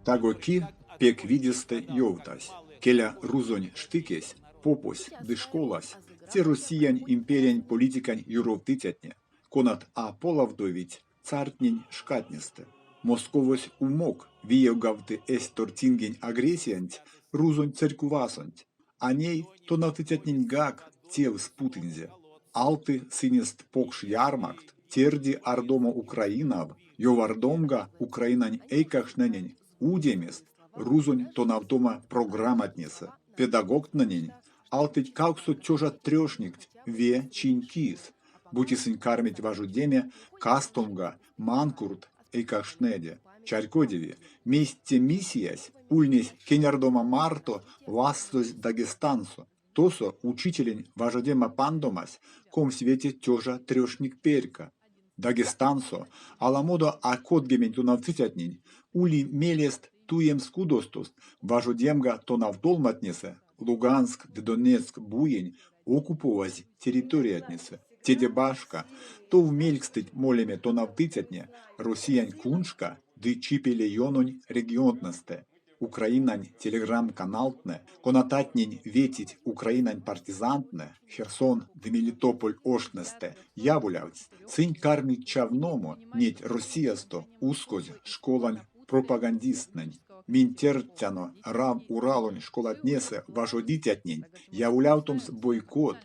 Тагоки пек видисте йовтась, келя рузонь штикесь, попось дышколась, те росіянь імперіянь політикань юровтитятне, конат а полавдовіть цартнінь шкатністе. Московось умок вієвгавти есь тортінгінь агресіянть, рузонь церкувасонть, а ней то навтитятнінь гак тев спутинзе. Алты синест покш ярмакт, терди ардомо Украинав, йовардомга Украинань эйкахшненень, удемест, рузонь то навдома программатнеса, педагогтненень, алтыть кауксу тёжа трёшникт, ве чинькис, бутисынь кармить важудеме кастомга, манкурт эйкахшнеде, чарькодеве, месте миссиясь, ульнесь кенярдома марто, вастось дагестансо, тосо учителень важодема пандомас, ком свете тёжа трёшник перка. Дагестансо, аламодо акодгемень тунавцитятнень, ули мелест туем скудостост, важодемга тонавдолматнесе, Луганск, Донецк, Буень, окуповась территориятнесе. Тедебашка, то в мелькстыть молеме тонавтыцятне, Росіянь куншка, ды чипеле йононь регионтнесте. Украинань телеграм-каналтне, конататнень ветить Украинань партизантне, Херсон де Мелитополь ошнесте, явулявць, цинь кармить чавномо, неть Росіясто, ускозь школань пропагандистнень, мінтертяно рав Уралонь школатнесе важодитятнень, явулявтомс бойкот,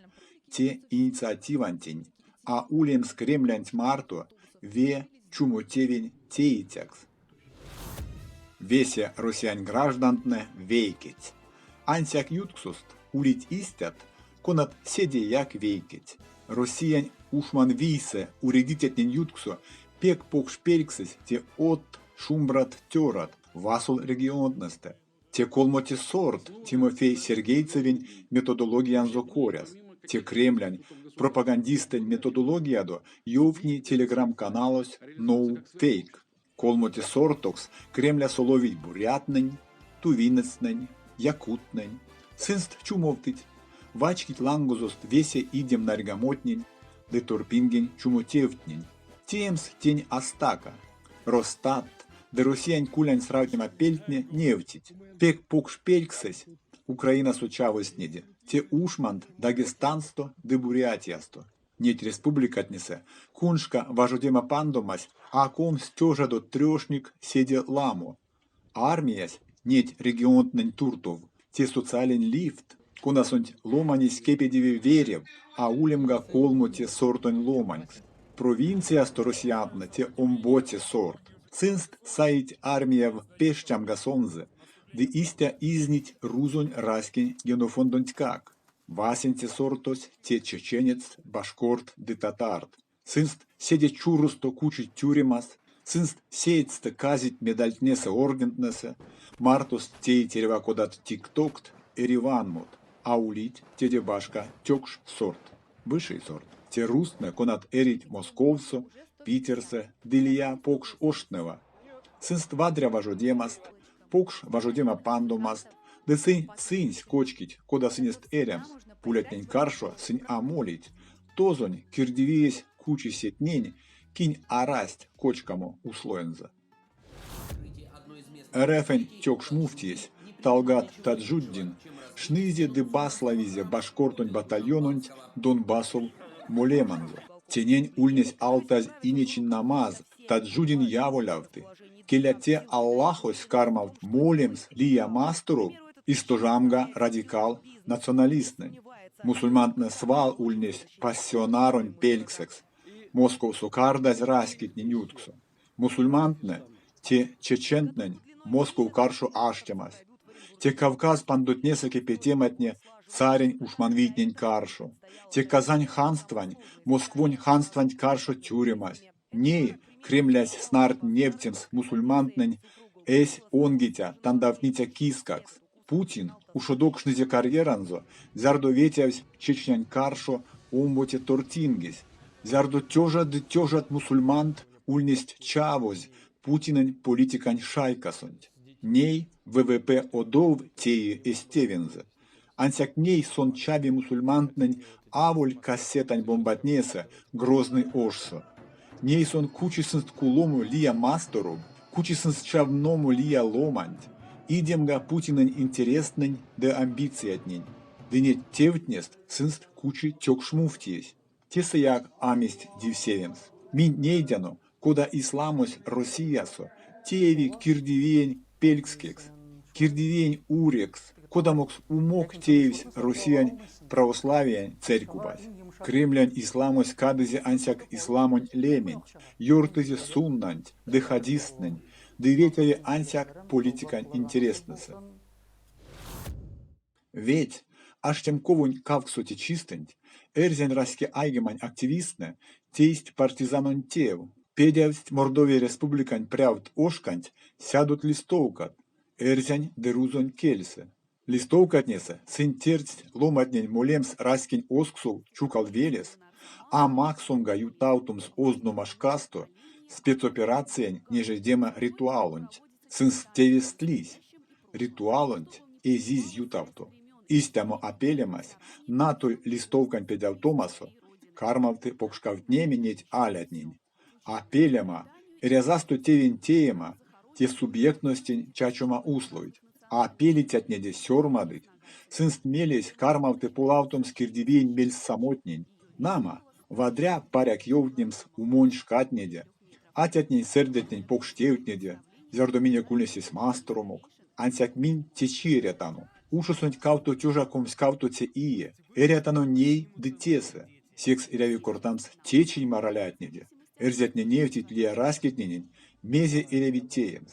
те инициативантень, а улемс кремлянть марто, ве чумотевень теитякс. Весе росіянь граждантне вейкеть. Ансяк ютксуст улить истят, конат седе як вейкеть. Росіянь ушман вийсе уредитятнень ютксо, пек покшпериксес те от шумбрат тёрат, васул регионтнесте. Те колмоте сорт Тимофей Сергейцевень методологиян зокоряс. Те кремлянь пропагандистень методологиядо йовни телеграм-каналос ноу фейк. Колмоте сортокс Кремля соловій бурятнень, тувинецнень, якутнень. Сынст чумовтыть, вачкить лангузост весе идем наргамотнень, де торпингень чумотевтнень. Темс тень астака, Ростат, де росіянь кулянь сравнема пельтне невтить. Пек покшперьксесь, Украина сучавость неде, те ушмант Дагестансто де Бурятиясто. Неть республикатнесе, куншка важодема пандомась, а ком стёжа до трёшник седе ламо. Армиясь, неть регионтнень туртов, те социален лифт, кунасонть ломанись кепедеве верев, а улемга колмоте сортонь ломанькс. Провинция сто росіянтне те омботе сорт. Цинст саить армия в пещамга сонзе, де истя изнить рузонь раскинь генофондонькак. Васенте сортос те чеченец, башкорт де татарт. Цинст седе чурусто кучить тюремас, цинст сеецте казить медальтнесе оргентнесе, мартос тей терева кодат тиктокт эриванмот, а улить теде башка тёкш сорт, высший сорт. Те рустне конат эрить московсо, питерсе, дылия покш оштнева. Цинст вадря важодемаст, покш важодема пандомаст, де сынь цынсь кочкить, кода сынест эрямс, пулятнень каршо сынь амолить, тозонь кирдивеесь кучи сетнень, кинь арасть кочкамо услоенза. РФН тёкш муфтиесь, Талгат Таджуддин, шнызе де баславизе башкортонь батальононть Донбассов молеманзо. Тенень ульнесь алтаз инечин намаз, Таджудин яволявты. Келяте Аллахос кармав молемс лия мастеру, истожамга радикал националистнень. Мусульмантне свал ульнесь пассионаронь пельксекс. Москов сукардаз раскитни нютксо. Мусульмантне те чечентнень Москов каршо аштемас. Те Кавказ пандутнесе кепетематне царень ушманвитнень каршо. Те Казань ханствань, Москвонь ханствань каршо тюремась. Ней кремлясь снарт нефтемс мусульмантнень эсь онгитя тандавнитя кискакс. Путин ушодокшнызе карьеранзо зярдоветявсь чечнянь каршо омботе тортингесь. Зярдо тёжа де тёжат мусульмант ульнесть чавозь Путинень политикань шайкасонть. Ней ВВП одов теи эстевензе. Ансяк ней сон чаби мусульмантнень аволь кассетань бомбатнесе грозный ошсо. Ней сон кучисынст кулому лия мастору, Кучисенс чавному лия ломанть, идемга Путинен интереснень де амбициятнень, дыне тевтнест сынст кучи тёкшмуфтиес. Тесаяк аместь дивсевенс. Мин нейдяно, кода исламос Россиясо, тееви кирдивень пелькскекс, кирдивень урекс, кода мокс умок теевсь Россиян православиян церкубась. Кремлян исламос кадызе ансяк исламонь лемень, юртызе суннанть, дехадистнень, дыветяви ансяк политикан интереснеса. Ведь аж тем ковунь кавксоти чистынь, эрзен раске айгемань активистне, тесть партизанон тев, педявсть Мордовия республикань прявт ошканть, сядут листовкат, эрзянь дерузонь кельсе. Листовкатнесе, сын терць ломатнень молемс раскинь осксул чукал велес, а максумга ютаутумс ознумашкасто, спецоперациянь нежедема ритуалонть, сын стевестлись, ритуалонть эзиз ютавто. Истямо апелемась, натуль листовкань педявтомасо, кармалты покшкавтнеми неть алятнень. Апелема, резасту тевень теема, те субъектностень чачума условить, а апелитятнеде сёрмадыть, сынст мелесь кармалты пулавтом скирдивень мельс самотнень. Нама, вадря паряк ёвтнемс умонь шкатнеде, атятнень сердетнень покштеутнеде, зердомине кульнесис мастерумок, ансяк мин течиретану. Ушусонь кавто тюжаком скавтоце ие, эрятано ней дытесе, секс иряви кортамс течень моралятнеде, эрзятне нефтить лия раскетненень, мезе иряви теемс.